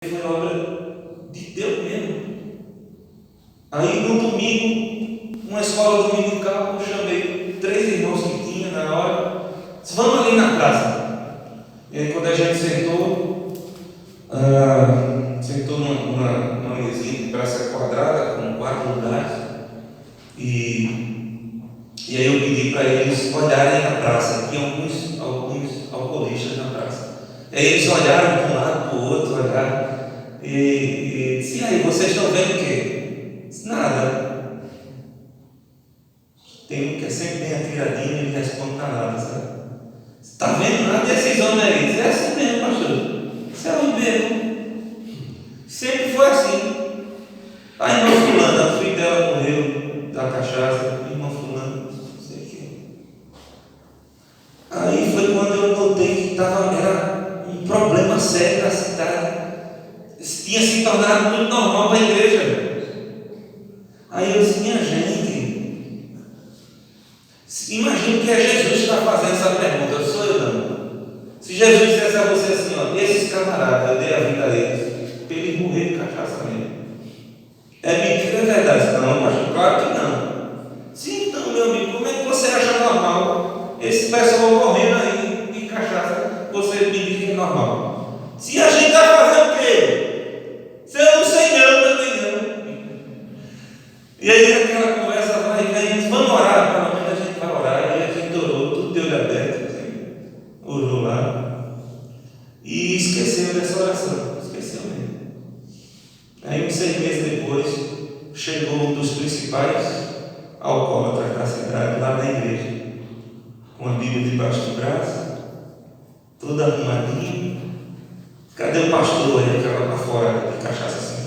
foi obra de Deus mesmo. Aí no domingo, uma escola dominical, eu chamei 3 irmãos que tinha na hora, disse, vamos ali na praça. E aí quando a gente sentou numa mesinha de praça quadrada, com 4 lugares, e aí eu pedi para eles olharem na praça. Tinha alguns alcoolistas na praça. Aí eles olharam para um lado, para o outro, olharam e disse, aí, vocês estão vendo o quê? Disse, nada. Tem um que é sempre bem atiradinho, ele responde nada, sabe? Está vendo nada desses homens aí? Disse, é assim mesmo, pastor. Isso é o mesmo. Sempre foi assim. A irmã fulana, o filho dela morreu da cachaça, a irmã fulana, não sei o que. Aí foi quando eu notei que era um problema sério na cidade. Tinha se tornado muito normal para a igreja. Aí eu disse, minha gente, imagina que é Jesus que está fazendo essa pergunta, sou eu não. Se Jesus dissesse a você assim, ó, esses camaradas, eu dei a vida a eles, para eles morrerem de cachaça mesmo. É mentira, é verdade? Não, mas claro que não. Sim, então, meu amigo, como é que você acha normal esse pessoal morrendo aí de cachaça, você me diz que é normal? Se a gente está fazendo o quê? Se eu não sei não, também não. E aí aquela conversa vai e vem, vamos orar, pelo menos a gente vai orar. E aí a gente orou, tudo de olho aberto, assim, orou lá. E esqueceu dessa oração, esqueceu mesmo. Aí uns 6 meses depois, chegou um dos principais alcoólatras da cidade, lá na igreja, com a Bíblia debaixo do braço, toda arrumadinha. Cadê o pastor aí, aquela lá fora de cachaça assim?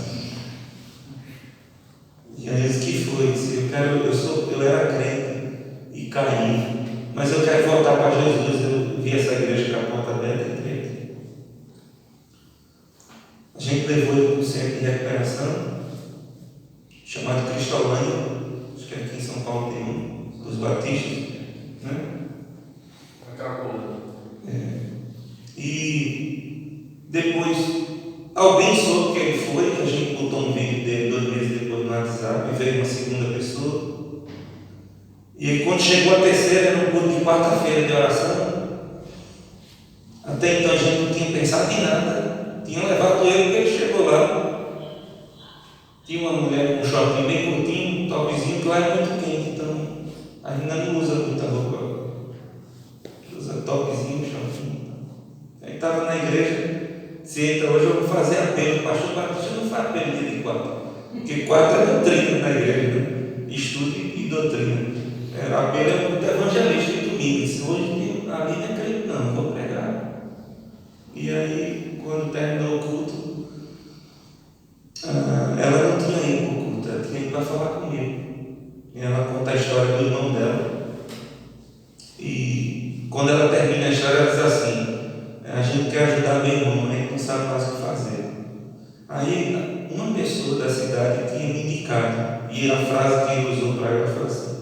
E aí disse, que foi? Eu era crente e caí, mas eu quero voltar para Jesus. Eu vi essa igreja com a porta aberta e entrei. A gente levou ele para um centro de recuperação chamado Cristolândia, acho que aqui em São Paulo tem um, dos batistas, né? E depois alguém soube que ele foi, que a gente botou um vídeo dele 2 meses depois no WhatsApp, e veio uma segunda pessoa. E aí, quando chegou a terceira, era um culto de quarta-feira de oração. Até então a gente não tinha pensado em nada, tinha levado ele porque ele chegou lá. Tinha uma mulher com um shortinho bem curtinho, um topzinho, que lá é muito quente, então a gente não usa muita roupa, usa topzinho, shortinho. Aí estava na igreja, se entra hoje, eu vou fazer apelo. O pastor Batista não faz apelo dia de quarta, porque quarta é doutrina na igreja, né? Estudo e doutrina. Apelo é muito evangelista de domingo. Se hoje ali não é crente, não, vou pregar. E aí, quando terminou o culto, ela não tinha ido para o culto, ela tinha ido para falar comigo. E ela conta a história do irmão dela. E quando ela termina a história, ela diz assim: a gente quer ajudar meu irmão, a gente não sabe mais o que fazer. Aí, uma pessoa da cidade tinha me indicado, e a frase que ele usou para ela foi assim: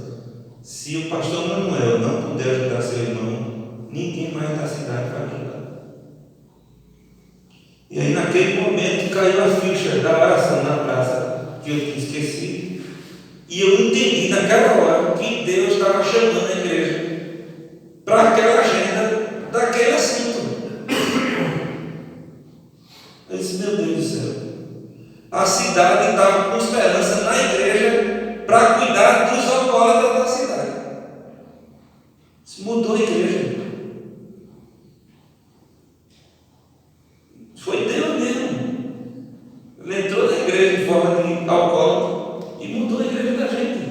se o pastor Manuel não puder ajudar seu irmão, ninguém mais da cidade vai ajudar. E aí, naquele momento, caiu a ficha da oração na praça, que eu tinha esquecido. E eu entendi naquela hora que Deus estava chamando a igreja para aquela agenda daquele assunto. Eu disse, meu Deus do céu, a cidade estava com esperança na igreja para cuidar dos alcoólatras da cidade. Isso mudou a igreja. Foi Deus mesmo. Ele entrou na igreja em forma de alcoólatra e mudou a igreja da gente.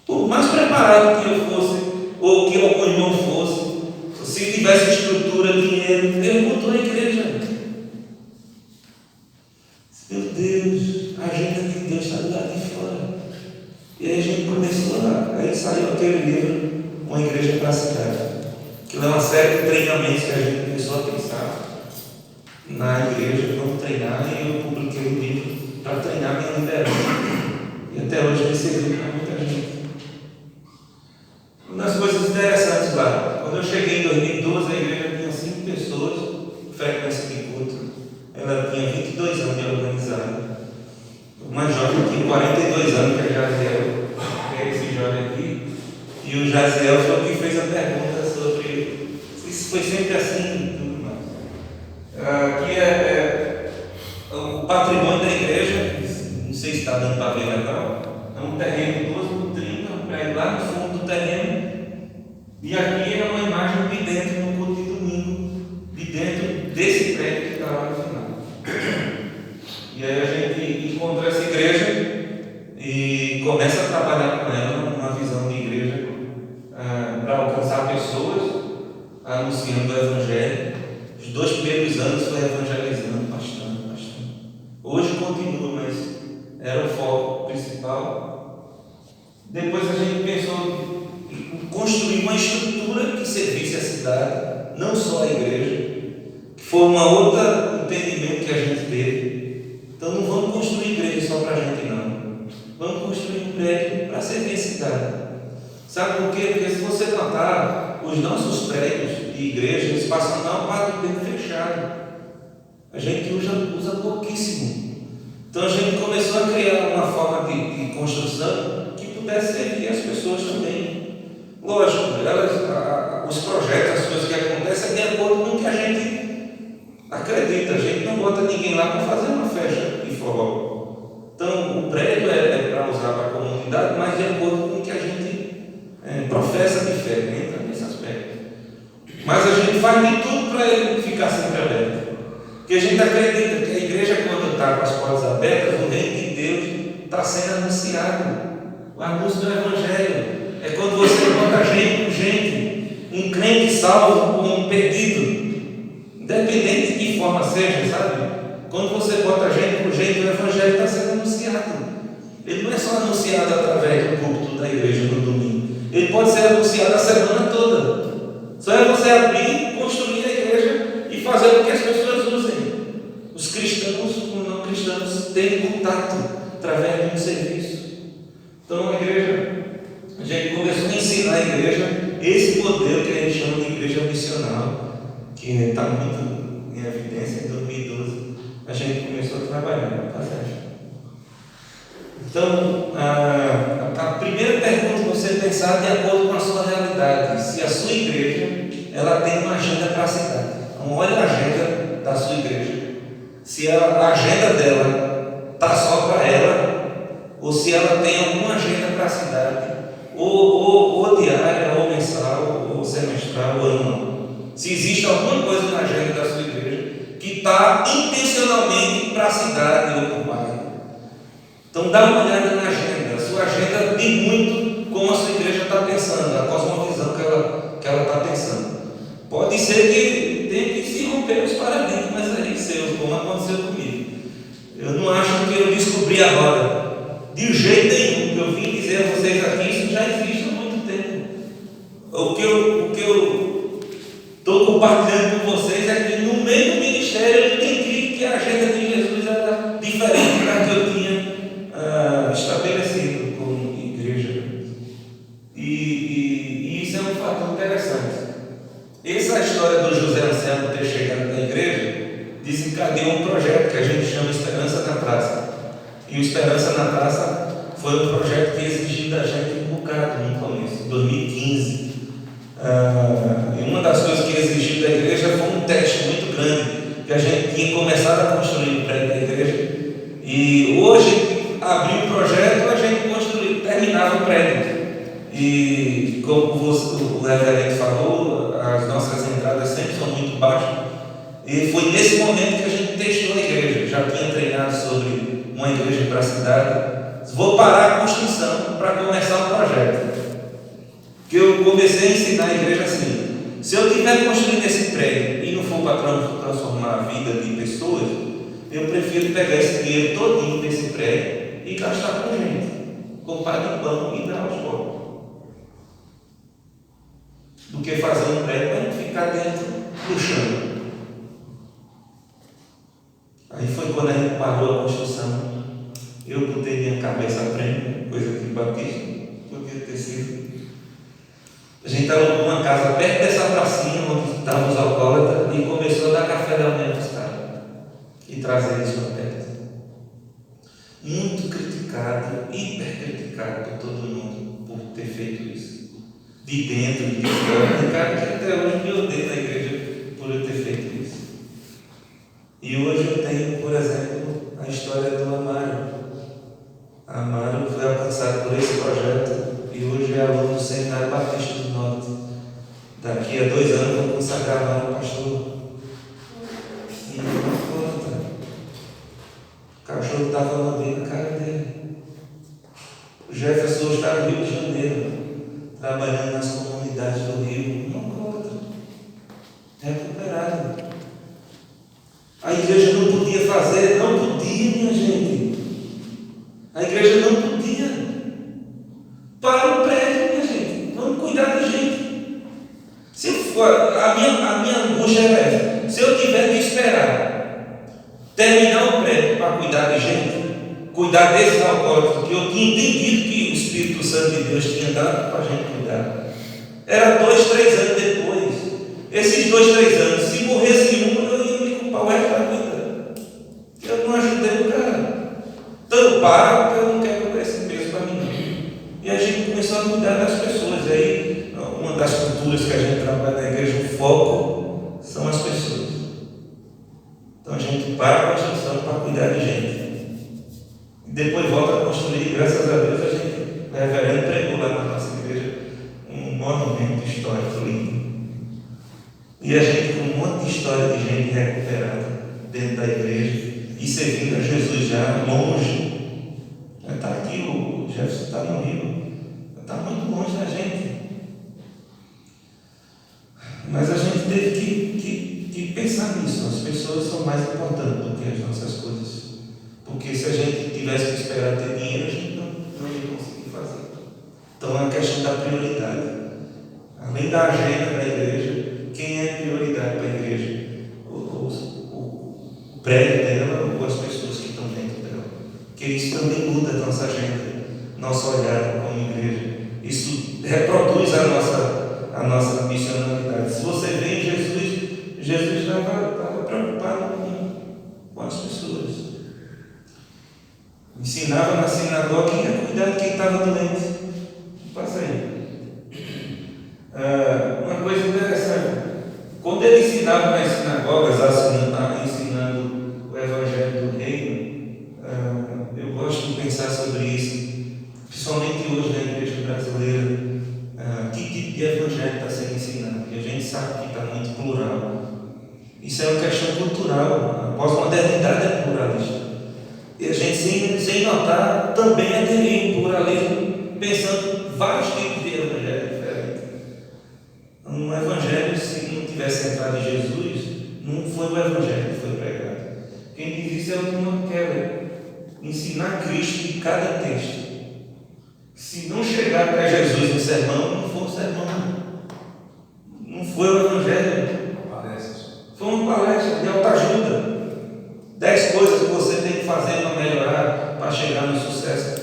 Por mais preparado que eu fosse, ou que algum irmão fosse, se tivesse estrutura, dinheiro, ele mudou a igreja. Meu Deus, a agenda de Deus está do lado de fora. E aí a gente começou lá, aí saiu aquele livro, Uma Igreja para a Cidade. Que é uma série de treinamentos que a gente começou a pensar na igreja, vamos treinar, e eu publiquei o livro para treinar minha liderança. E até hoje me serviu para muita gente. Uma das coisas interessantes lá, quando eu cheguei em 2012, a igreja tinha 5 pessoas, frequência de culto. Ela tinha 22 anos de organizada. O mais jovem tinha 42 anos, que é Jaziel, que é esse jovem aqui. E o Jaziel foi o que fez a pergunta sobre se isso foi sempre assim e tudo mais. Aqui é o patrimônio da igreja, não sei se está dando para ver legal. É um terreno 12 por 30, um prédio lá no fundo do terreno. E aqui é uma imagem de dentro no culto de domingo, de dentro desse prédio que está lá no final. E aí a gente encontra essa igreja e começa a trabalhar com ela numa visão de igreja para alcançar pessoas, anunciando o Evangelho. Os 2 primeiros anos foi evangelizando bastante. Hoje continua, mas era o foco principal. Depois a gente pensou em construir uma estrutura que servisse a cidade, não só a igreja, que foi uma outra entendimento que a gente teve. Então não vamos construir igreja só para a gente, não. Vamos construir um prédio para servir a cidade. Sabe por quê? Porque se você notar, os nossos prédios de igreja, eles passam a maior parte do tempo fechado. A gente usa pouquíssimo. Então a gente começou a criar uma forma de construção que pudesse servir as pessoas também. Lógico, os projetos, as coisas que acontecem é de acordo com o que a gente acredita. A gente não bota ninguém lá para fazer uma festa de forró. Então o prédio é para usar para a comunidade, mas de acordo com o que a gente professa de fé, entra nesse aspecto. Mas a gente faz de tudo para ele ficar sempre aberto. Porque a gente acredita que a igreja, quando está com as portas abertas, o reino de Deus está sendo anunciado. O anúncio do Evangelho é quando você bota gente com gente, um crente salvo com um perdido, independente de que forma seja, sabe? Quando você bota gente com gente, o Evangelho está sendo anunciado. Ele não é só anunciado através do púlpito da igreja no domingo, ele pode ser anunciado a semana toda. Só é você abrir, construir a igreja e fazer com que as pessoas usem. Os cristãos com os não cristãos têm contato através de um serviço. Então a igreja, a gente começou a ensinar a igreja esse modelo que a gente chama de igreja missional, que está muito em evidência. Em 2012 a gente começou a trabalhar na passagem. Então a primeira pergunta é você pensar de acordo com a sua realidade, se a sua igreja ela tem uma agenda para a cidade. Então olha a agenda da sua igreja. Se a agenda dela está só para ela, ou se ela tem alguma agenda para a cidade, ou diária, ou mensal, ou semestral, ou anual. Se existe alguma coisa na agenda da sua igreja que está intencionalmente para a cidade ou para o bairro. Então dá uma olhada na agenda. A sua agenda diz muito como a sua igreja está pensando, a cosmovisão que ela está pensando. Pode ser que tenha que se romper os paradigmas aí seus, como aconteceu comigo. Eu não acho que eu descobri a roda. De jeito nenhum. Eu vim dizer a vocês aqui, isso já existe há muito tempo. O que eu estou compartilhando com vocês é que no meio do ministério eu entendi que a agenda de Jesus era diferente da que eu tinha estabelecido como igreja. E isso é um fator interessante. Essa história do José Anselmo ter chegado na igreja desencadeou um projeto que a gente chama Esperança na Praça. E o Esperança na Praça foi um projeto que exigiu da gente um bocado no começo, em 2015. E uma das coisas que exigiu da igreja foi um teste muito grande, que a gente tinha começado a construir o prédio da igreja. E hoje, abriu o projeto, a gente terminava o prédio. E como o reverendo falou, as nossas entradas sempre são muito baixas. E foi nesse momento que a gente testou a igreja. Já tinha treinado sobre uma igreja para a cidade. Vou parar a construção para começar o projeto. Porque eu comecei a ensinar a igreja assim: se eu estiver construindo esse prédio e não for para transformar a vida de pessoas, eu prefiro pegar esse dinheiro todinho desse prédio e gastar com gente, comprar de pão e dar aos pobres, do que fazer um prédio para ficar dentro do chão. Aí foi quando a gente parou a construção. Eu botei minha cabeça à frente, coisa que batista podia ter sido. A gente alugou uma casa perto dessa pracinha onde estavam os alcoólatras e começou a dar café da manhã para os caras e trazer eles para perto. Muito criticado, hiper criticado por todo mundo por ter feito isso. De dentro e de fora. Tem cara que até hoje me odeia na igreja por eu ter feito isso. E hoje eu tenho, por exemplo, a história do Amaro. Amaro foi alcançado por esse projeto e hoje é aluno do Seminário Batista do Norte. Daqui a 2 anos eu vou consagrar Amaro pastor. E não conta. O cachorro estava lambendo a cara dele. O Jefferson está no Rio de Janeiro, trabalhando nas comunidades do Rio. Não conta. Recuperado. A igreja não podia fazer, não podia, minha gente. A igreja não podia. Para o prédio, minha gente. Vamos cuidar da gente. Se for, a minha angústia era essa. Se eu tiver que esperar terminar o prédio para cuidar de gente, cuidar desses alcoólicos, que eu tinha entendido que o Espírito Santo de Deus tinha dado para a gente cuidar. Era 2, 3 anos depois. Esses 2, 3 anos, se morresse um, eu ia me culpar o resto da vida. Eu não ajudei o cara. Então para, porque eu não quero dar esse peso para mim. E a gente começou a cuidar das pessoas. E aí, uma das culturas que a gente trabalha na igreja, o foco são as pessoas. Então a gente para a construção para cuidar de gente. E depois volta a construir. Graças a Deus, a gente, o reverendo pregou lá na nossa igreja um monumento histórico lindo. E a gente com um monte de história de gente recuperada dentro da igreja e servindo a Jesus já longe. Está aqui, o Jefferson está no Rio, está muito longe da gente. Mas a gente teve que pensar nisso. As pessoas são mais importantes do que as nossas coisas. Porque se a gente tivesse que esperar ter dinheiro, a gente não ia conseguir fazer. Então é uma questão da prioridade. Além da agenda da igreja, quem é prioridade para a igreja? O prédio dela ou as pessoas que estão dentro dela? Porque isso também muda a nossa agenda, nosso olhar como igreja. Isso reproduz a nossa missionalidade. Se você vê em Jesus estava preocupado com as pessoas. Ensinava na sinagoga e ia cuidar de quem estava doente. Passa aí. Uma coisa interessante. Quando ele ensinava nas sinagogas, ensinando o Evangelho do Reino, eu gosto de pensar sobre isso, principalmente hoje na igreja brasileira. Que tipo de Evangelho está sendo ensinado? Porque a gente sabe que está muito plural. Isso é uma questão cultural. A pós-modernidade é pluralista. E a gente, sem notar, também aderiu em pluralismo, pensando vários tipos de Evangelho diferentes. Um Evangelho, se não tivesse entrado em Jesus, não foi o Evangelho que foi pregado. Quem diz isso é o Tim Keller. Ensinar Cristo em cada texto. Se não chegar até Jesus no sermão, não foi um sermão. Não foi o Evangelho. Foi uma palestra de autoajuda. 10 coisas que você tem que fazer para melhorar, para chegar no sucesso.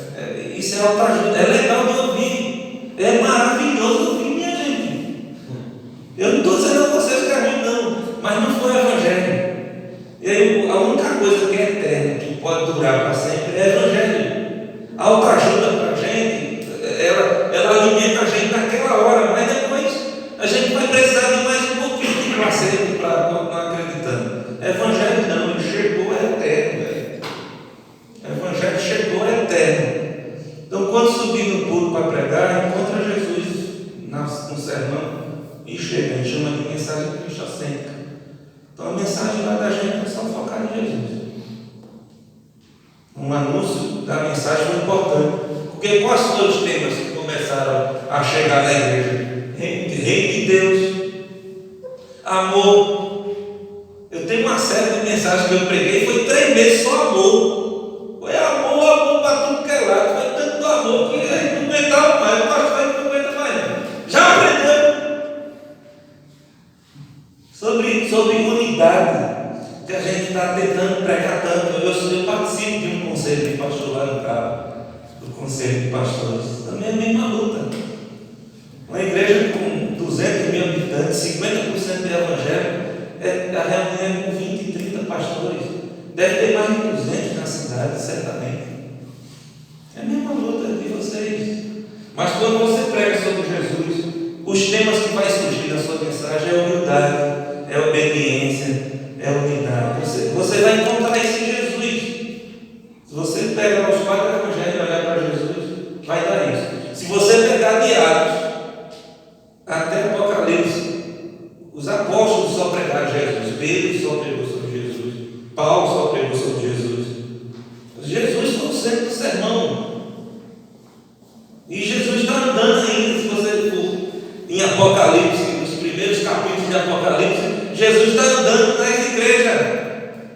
Isso é autoajuda. É legal de ouvir. É maravilhoso ouvir, minha gente. Eu não estou dizendo a vocês que é ruim, não. Mas não foi o Evangelho. E aí, a única coisa que é eterna, que pode durar para sempre, é o Evangelho. A autoajuda para a gente, ela alimenta a gente naquela hora, mas depois a gente vai precisar de mais um pouquinho de placebo para continuar acreditando. Evangelho não, ele chegou é eterno, velho. O Evangelho chegou é eterno. Então, quando subir no púlpito para pregar, encontra Jesus no sermão e chega, a gente chama de mensagem cristocêntrica. Então, a mensagem lá da gente é só focar em Jesus. Um anúncio da mensagem foi importante, porque quais foram os temas que começaram a chegar na igreja? Reino de Deus, amor. Eu tenho uma série de mensagens que eu preguei, foi 3 meses só amor. Foi amor para tudo que é lado. Foi tanto amor que a gente não aguentava mais. Eu acho que a gente não aguenta mais. Já aprendeu sobre unidade, que a gente está tentando pregar tanto. Eu participo de um conselho de pastor lá no Cabo, do conselho de pastores. Também é a mesma luta. Uma igreja com 200 mil habitantes, 50% é evangélico, a reunião é com 20, 30 pastores. Deve ter mais de 200 na cidade, certamente. É a mesma luta de vocês. Mas quando você prega sobre Jesus, os temas que vai surgir da sua mensagem é humildade, é obediência, é unidade. Você vai encontrar isso em Jesus. Se você pegar os 4 evangelhos e olhar para Jesus, vai dar isso. Se você pegar de Atos até Apocalipse, os apóstolos só pregaram Jesus, Pedro só pregou sobre Jesus, Paulo só pregou sobre Jesus. Jesus foi o centro do sermão. E Jesus está andando ainda, se você for em Apocalipse, nos primeiros capítulos de Apocalipse, Jesus está andando nas igrejas.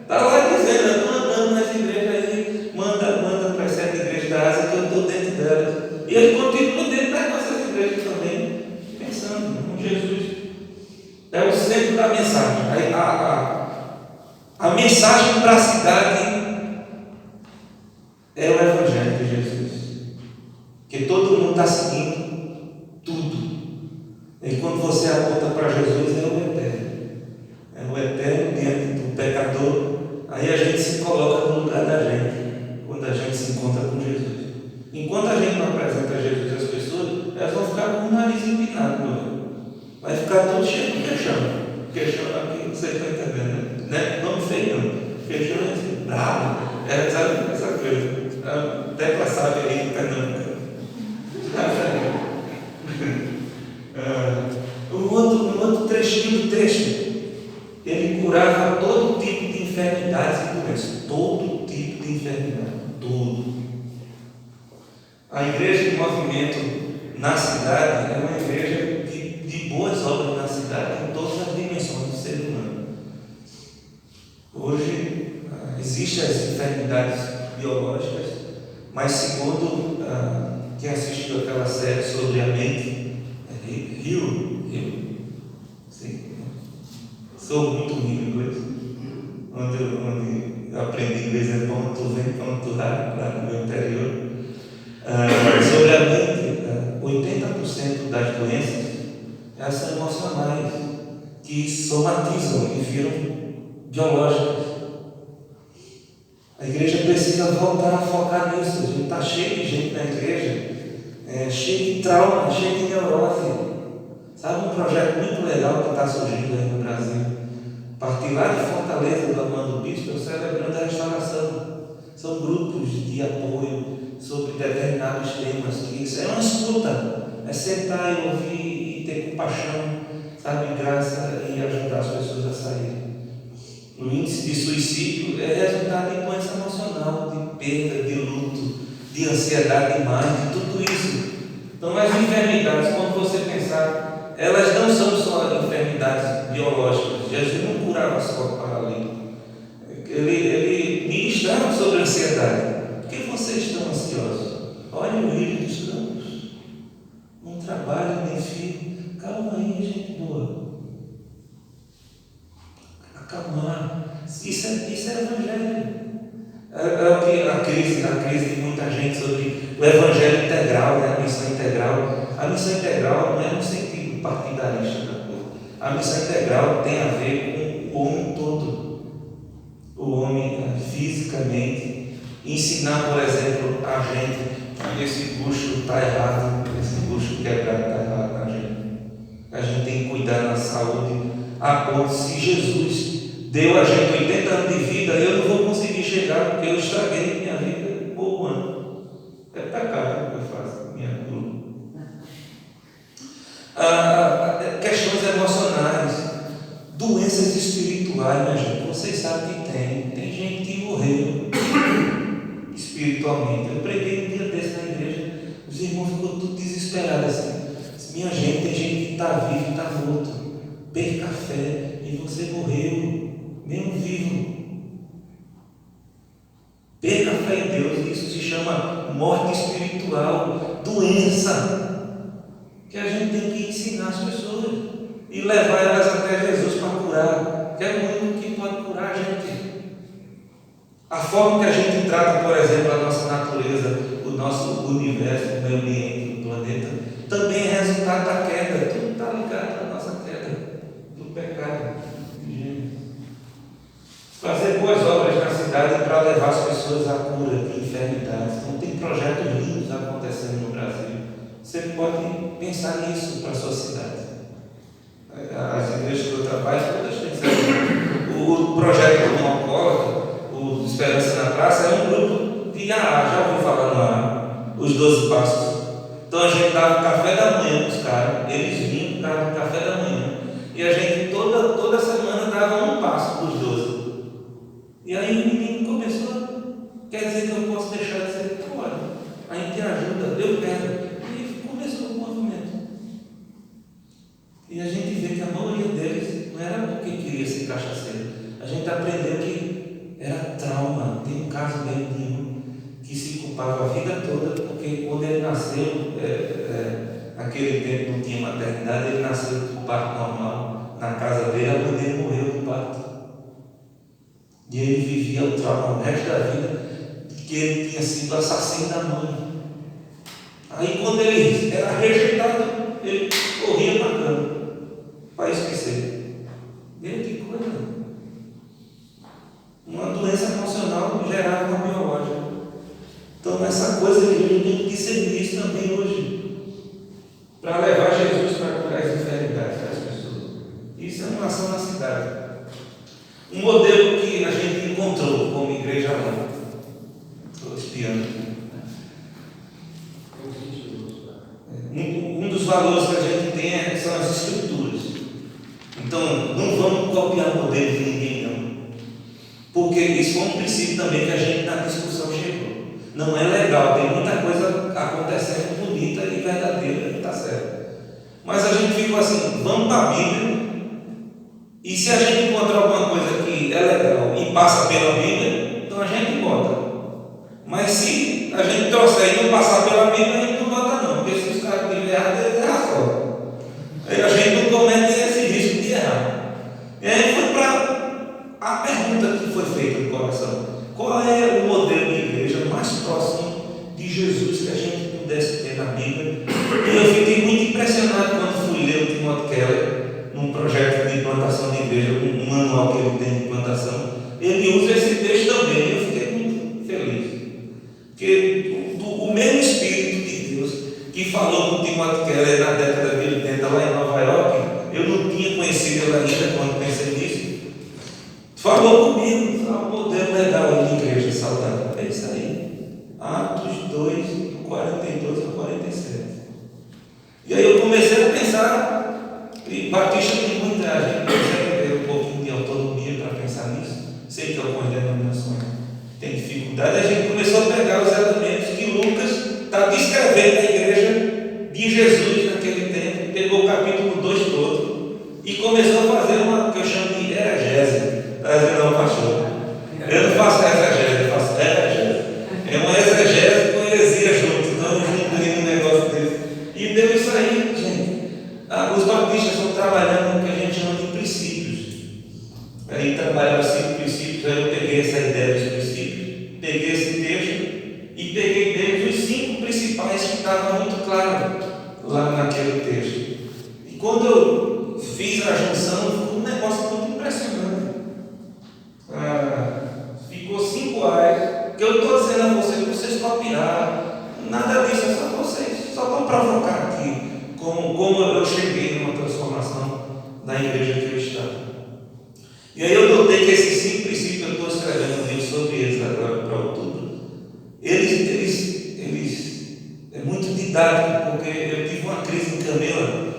Está lá dizendo, eu estou andando nas igrejas aí, manda para as 7 igrejas da Ásia que eu estou dentro delas. E ele continua dentro das nossas igrejas também, pensando em Jesus. É o centro da mensagem. A mensagem para a cidade é o Evangelho de Jesus. Que todo mundo está seguindo tudo. E quando você aponta para Jesus, é o eterno. É o eterno diante do pecador. Aí a gente se coloca no lugar da gente, quando a gente se encontra com Jesus. Enquanto a gente não apresenta Jesus às pessoas, elas vão ficar com o nariz empinado. Vai ficar todo cheio de queixão. Queixão aqui, vocês estão entendendo, né? Não feio, não. Queixão é assim, bravo. Sabe essa coisa? Até para saber aí, Pernambuco. Um outro trechinho do texto, ele curava todo tipo de enfermidades e doenças. Todo tipo de enfermidade. Todo. A igreja de movimento na cidade é uma igreja de boas obras na cidade, em todas as dimensões do ser humano. Hoje existem as enfermidades biológicas, mas segundo quem assistiu aquela série sobre a mente, sou muito ruim em inglês, onde eu aprendi inglês é ponto lá no meu interior. Sobre a mente, 80% das doenças elas são emocionais, que somatizam e viram biológicas. A igreja precisa voltar a focar nisso. A gente está cheio de gente na igreja, cheio de trauma, cheio de neurose. Sabe um projeto muito legal que está surgindo aí no Brasil? A partir lá de Fortaleza, do Armando Bispo, é o Celebrando a Restauração. São grupos de apoio sobre determinados temas. Que isso é uma escuta, é sentar e ouvir e ter compaixão, sabe, graça e ajudar as pessoas a saírem. O índice de suicídio é resultado de doença emocional, de perda, de luto, de ansiedade demais, de tudo isso. Então, as enfermidades, quando você pensar, elas não são só enfermidades biológicas. Jesus não curava só paralítico. Ele ministrava sobre a ansiedade. Por que vocês estão ansiosos? Olhem o rio dos campos. Não trabalham nem filho. Calma aí, gente boa. Acalmar. Isso é evangelho. A crise de muita gente sobre o evangelho integral, né? A missão integral. A missão integral não é no sentido partidarista da coisa. A missão integral tem a ver com o homem todo. O homem fisicamente. Ensinar, por exemplo, a gente que esse bucho está errado, esse bucho quebrado está errado na gente. A gente tem que cuidar da saúde. A ponto, se Jesus deu a gente 80 anos de vida, eu não vou conseguir chegar porque eu estraguei minha vida por um ano. É pecado que eu faço, minha culpa. Questões emocionais, doenças espirituais, minha gente, vocês sabem que tem gente que morreu espiritualmente. Eu preguei um dia desse na igreja, os irmãos ficam tudo desesperados assim. Minha gente, tem gente que está vivo e está morto. Perca a fé e você morreu, mesmo vivo. Perca a fé em Deus, isso se chama morte espiritual, doença, que a gente tem que ensinar as pessoas e levar elas até Jesus para curar, que é o único que pode curar a gente. A forma que a gente trata, por exemplo, a nossa natureza, o nosso universo, o meio ambiente, o planeta, também é resultado da queda. Tudo está ligado. fazer boas obras na cidade para levar as pessoas à cura de enfermidades. Então, tem projetos lindos acontecendo no Brasil. Você pode pensar nisso para a sua cidade. As igrejas que eu trabalho, todas têm isso. O projeto do Alcoólatra, o Esperança na Praça, é um grupo de AA, já ouviu falar no AA? Os 12 Passos. Então a gente dava café da manhã para os caras, eles vinham para o café da manhã. E a gente toda semana dava um passo para os 12. E aí o menino começou, quer dizer que eu posso deixar de ser, olha, a gente ajuda, eu quero. E começou o movimento. E a gente vê que a maioria deles não era porque queria ser cachaceiro. A gente aprendeu que era trauma. Tem um caso mesmo de um que se culpava a vida toda, porque quando ele nasceu, naquele tempo não tinha maternidade, ele nasceu do parto normal na casa dele, a mãe dele morreu do parto. E ele vivia o trauma o resto da vida, que ele tinha sido assassino da mãe. Aí quando ele era rejeitado, ele corria para a cama, para esquecer. Veja que coisa. Uma doença emocional gerada uma biológica. Então essa coisa que a gente tem que discernir isso também hoje, para levar Jesus para curar as enfermidades das pessoas. Isso é uma ação na cidade. Um modelo que a gente encontrou como igreja lá. Estou espiando. Um dos valores que a gente tem são as estruturas. Então, não vamos copiar o modelo de ninguém, não. Porque isso foi um princípio também que a gente na discussão chegou. Não é legal, tem muita coisa acontecendo bonita e verdadeira, que está certo. Mas a gente ficou assim, vamos para a Bíblia. E se a gente encontrar alguma coisa que é legal e passa pela Bíblia, então a gente bota. Mas se a gente trouxer e não passar pela Bíblia, a gente não bota não, porque se os caras tiverem errado, eles erram só. Aí a gente não comete esse risco de errar. E aí foi para a pergunta que foi feita no coração: qual é o modelo de igreja mais próximo de Jesus que a gente pudesse ter na Bíblia? E eu fiquei muito impressionado quando fui ler o Timothy Keller num projeto de plantação de igreja, um manual que ele tem de plantação. Ele usa esse texto também, e eu fiquei muito feliz. Porque o mesmo Espírito de Deus que falou com Timothy Keller na década de 80 lá em Nova York, eu não tinha conhecido ele ainda quando pensei nisso, falou comigo, um modelo legal de igreja saudável. É isso aí. Atos 2, do 42 ao 47. E aí eu comecei a pensar. E Batista tem muita gente consegue ter um pouquinho de autonomia para pensar nisso. Sei que algumas denominações têm dificuldade. A gente começou a pegar os elementos que Lucas está descrevendo na igreja de Jesus naquele tempo. Pegou o capítulo 2 todo e começou a fazer uma que eu chamo de exegese. Está dizendo, não, pastor? Eu não faço exegese, eu faço exegese. É uma exegese com heresia junto. Não junto um negócio desse. E deu isso aí, gente. Os batistas estão trabalhando no que a gente chama de princípios. Aí trabalhava 5 princípios, aí eu peguei essa ideia dos princípios, peguei esse texto e peguei deles os 5 principais que estavam muito claros lá naquele texto. E quando eu fiz a junção, ficou um negócio muito impressionante. Ficou 5 A's, que eu estou dizendo a vocês copiaram, nada disso, é só vocês, só para provocar aqui. Como eu cheguei numa transformação da igreja que eu estava. E aí eu notei que esses 5 princípios, eu estou escrevendo um livro sobre eles agora para outubro, eles é muito didático, porque eu tive uma crise em Camila.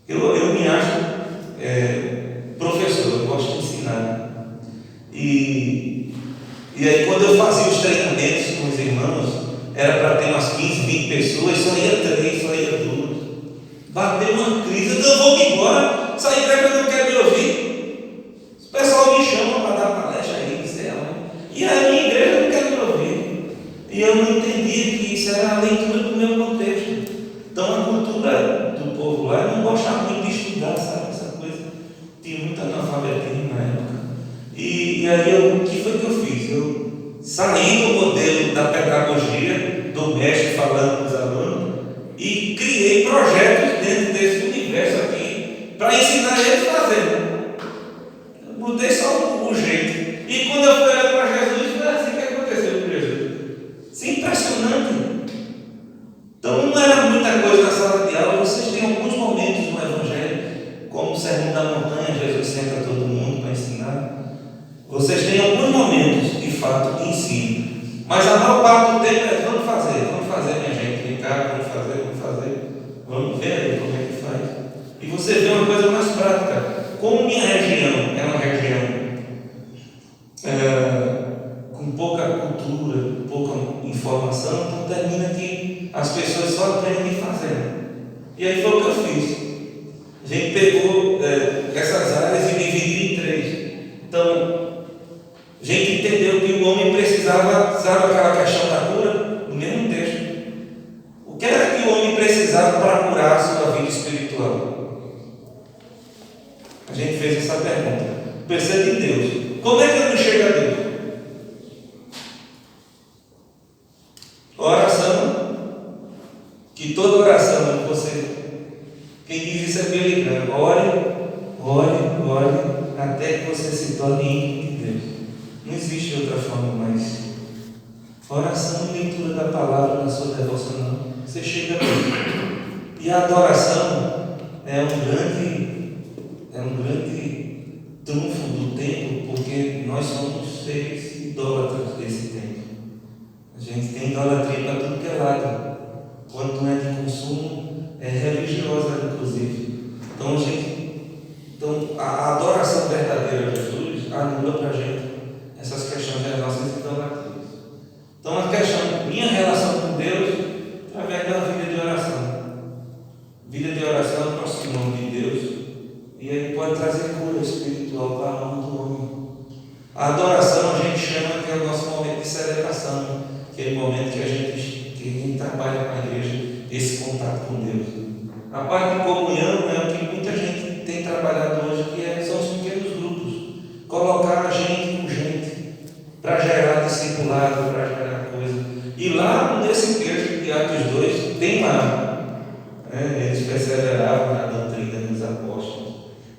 Eu me acho professor, eu gosto de ensinar. E aí quando eu fazia os treinamentos com os irmãos, era para ter umas 15, 20 pessoas, só ia 3, só ia 2. Bateu uma crise, eu vou embora, essa igreja não quer me ouvir. O pessoal me chama para dar palestra aí, sei lá. E a minha igreja não quer me ouvir. E eu não entendia que isso era a leitura do meu contexto. Então a cultura do povo lá não gostava muito de estudar, sabe? Essa coisa. Tinha muito analfabetismo na época. E aí o que foi que eu fiz? Eu saí do modelo da pedagogia, do mestre falando com os alunos, e criei projetos dentro desse universo aqui para ensinar eles a fazer. Eu mudei só o jeito. informação, então termina que as pessoas só aprendem fazendo. E aí foi o que eu fiz. A gente pegou essas áreas e dividiu em 3. Então, a gente entendeu que o homem precisava, sabe aquela questão da cura? No mesmo texto. O que era que o homem precisava para curar a sua vida espiritual? A gente fez essa pergunta. Precisa de Deus. Como é que eu não chego a Deus? Oração. Que toda oração quem diz isso é Billy Graham. Ore, até que você se torne íntimo de Deus. Não existe outra forma mais. Oração e leitura da palavra na sua devocional. Você chega a Deus. E a adoração é um grande trunfo do tempo, porque nós somos seres idólatras desse tempo. A gente tem idolatria para tudo que é lado. Quando não é de consumo, é religiosa, inclusive. Então, a adoração verdadeira a Jesus anula para a gente essas questões das nossas idolatrias. Então, a questão, minha relação com Deus, através da vida de oração. Vida de oração aproximando de Deus, e aí pode trazer cura espiritual para a alma do homem. A adoração a gente chama que é o nosso momento de celebração, aquele momento que a gente trabalha com a igreja, esse contato com Deus. A parte de comunhão é o que muita gente tem trabalhado hoje, são os pequenos grupos. Colocar a gente com gente, para gerar discipulado, para gerar coisa. E lá nesse texto de Atos 2, tem lá, eles perseveravam na doutrina dos apóstolos,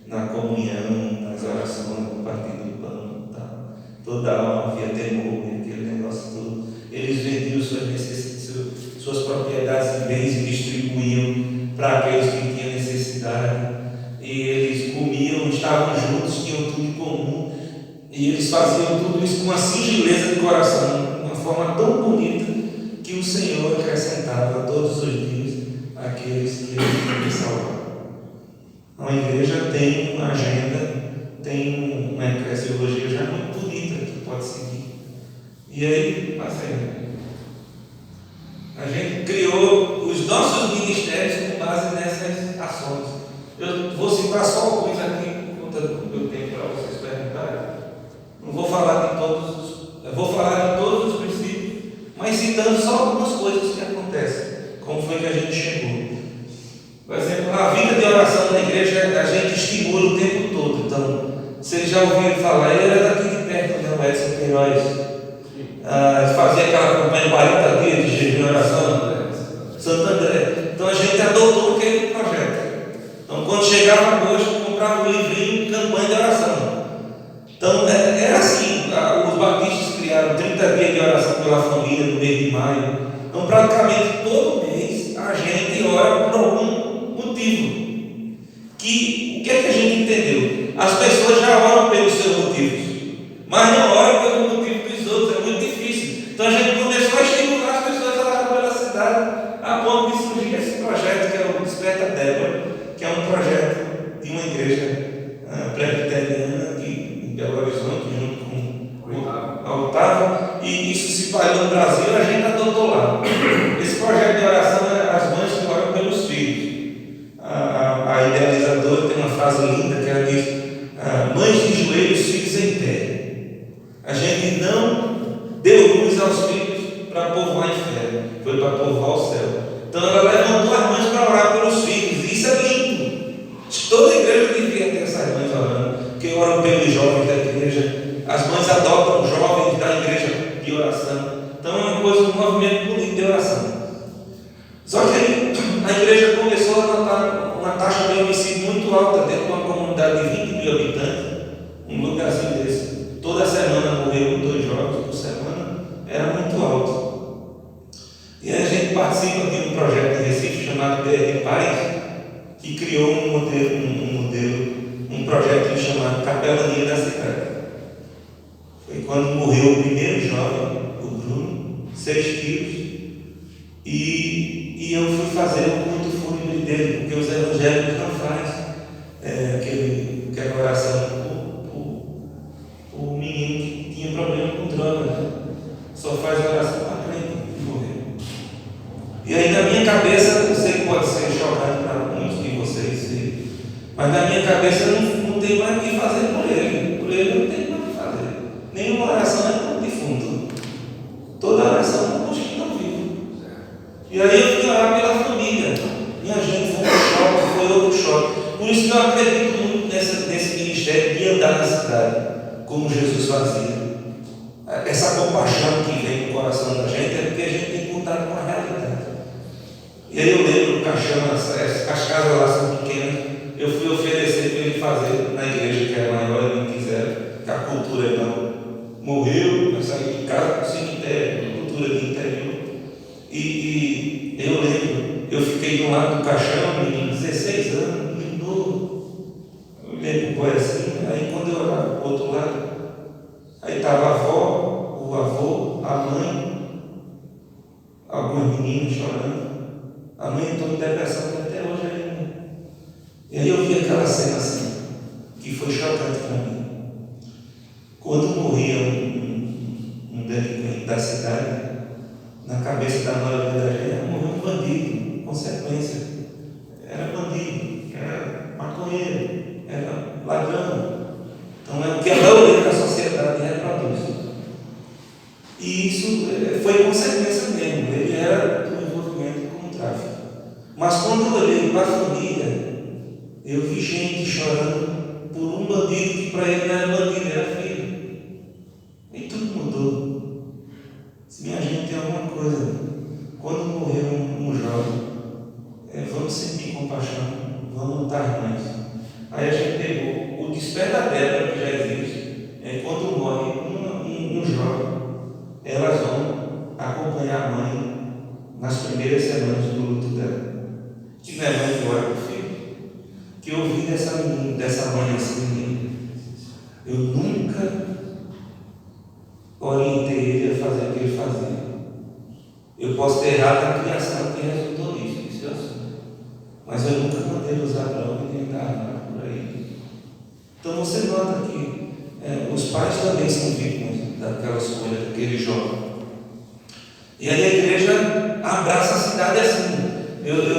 na comunhão, nas orações, no partir do pão, tá? Toda alma havia temor, aquele negócio todo. Eles vendiam suas propriedades e bens e distribuíam para aqueles que tinham necessidade. E eles comiam, estavam juntos, tinham tudo em comum. E eles faziam tudo isso com uma singeleza de coração, uma forma tão bonita que o Senhor acrescentava todos os dias aqueles que ele queria salvar. A igreja tem uma agenda, tem uma eclesiologia já muito bonita que pode seguir. E aí, passa aí. A gente criou os nossos ministérios com base nessas ações. Eu vou citar só alguns aqui, por conta do meu tempo para vocês perguntarem. Não vou falar de todos, eu vou falar de todos os princípios, mas citando só algumas coisas que acontecem, como foi que a gente chegou. Por exemplo, a vida de oração na igreja a gente estimula o tempo todo. Então, vocês já ouviram falar, ele era daqui de perto, né, o Edson Queiroz. Fazia aquela campanha de 40 dias de jejum e oração, Santo André. Então a gente adotou aquele projeto. Então quando chegava agosto, comprava um livrinho, campanha de oração. Então era assim, os batistas criaram 30 dias de oração pela família no mês de maio. Então praticamente todo mês a gente ora por algum motivo. O que é que a gente entendeu? As pessoas já oram pelos seus motivos, mas não oram pelo motivo dos outros, é muito difícil. Então a gente começou a estimular as pessoas a orar pela cidade, a ponto de surgir esse projeto que é o Desperta Débora, que é um projeto de uma igreja presbiteriana em Belo Horizonte, junto com a Otávio, e isso se espalhou no Brasil, a gente adotou lá. Esse projeto de oração é as mães que oram pelos filhos. A idealizadora tem uma frase linda que ela diz: mães de joelhos, filhos em pé. A gente não deu luz aos filhos para povoar o inferno, foi para povoar o céu. Então ela levantou as mães para orar pelos filhos, e isso é lindo. Toda igreja devia ter essas mães orando, porque oram pelos jovens da igreja. As mães adotam jovens da igreja de oração. Então é uma coisa, um movimento bonito de oração. Só que aí a igreja começou a notar uma taxa de homicídio muito alta dentro de uma comunidade de 20 mil habitantes, um lugarzinho desse. Toda semana morreram 2 jovens por semana, era muito alto. E a gente participa de um projeto de Recife chamado BR Paz, que criou um projeto chamado Capelania da Cidade. Foi quando morreu o primeiro jovem, o Bruno, 6 tiros, e eu fui fazer o culto fúnebre dele, porque os evangélicos não fazem aquela oração o menino que tinha problema com droga, né? Só faz oração para crente. E aí na minha cabeça, eu sei que pode ser chocante para muitos de vocês, mas na minha cabeça não tem mais o que fazer por ele. Por ele não tem mais o que fazer. Nenhuma oração é para o defunto. Toda oração é para os que estão vivos. E aí eu fui orar pela família. Minha gente, foi um choque, foi outro choque. Por isso que eu acredito muito nesse ministério de andar na cidade, como Jesus fazia. Essa compaixão que vem no coração da gente é porque a gente tem contato com a realidade. E aí eu lembro do caixão, as casas lá são pequenas. Eu fui oferecer para ele fazer na igreja, que era maior, e não quiseram, que a cultura é não. Morreu, eu saí de casa para o cemitério, cultura de interior. E eu lembro, eu fiquei do lado do caixão, menino, 16 anos, menino novo. Eu lembro o pai assim, aí quando eu olhava para o outro lado, aí estava a avó, o avô, a mãe, algumas meninas chorando. A mãe entrou em depressão até hoje ainda. E aí eu vi aquela cena assim, que foi chocante para mim. Quando morria um delinquente da cidade, na cabeça da maioria da gente, morreu um bandido, consequência. Era bandido, era maconheiro, era ladrão. Então é o que a maioria da sociedade reproduz. E isso foi consequência mesmo, ele era do envolvimento com o tráfico. Mas quando eu olhei para a família, eu vi gente chorando por um bandido que para ele não era bandido, era filho. E tudo mudou. Se minha gente tem alguma coisa, quando morrer um jovem, vamos sentir compaixão, vamos lutar mais. Aí a gente pegou o despertadero que já existe. Quando morre um jovem, elas vão acompanhar a mãe nas primeiras semanas do luto dela. Que não é mãe que ora para o filho. Que eu ouvi dessa mãe desse menino. Eu nunca orientei ele a fazer o que ele fazia. Eu posso ter errado na criação que resultou nisso, isso eu sei. Mas eu nunca mandei ele usar droga e tentar nada por aí. Então você nota que os pais também são vítimas daquela escolha, daquele jovem. E aí a igreja abraça a cidade assim. Eu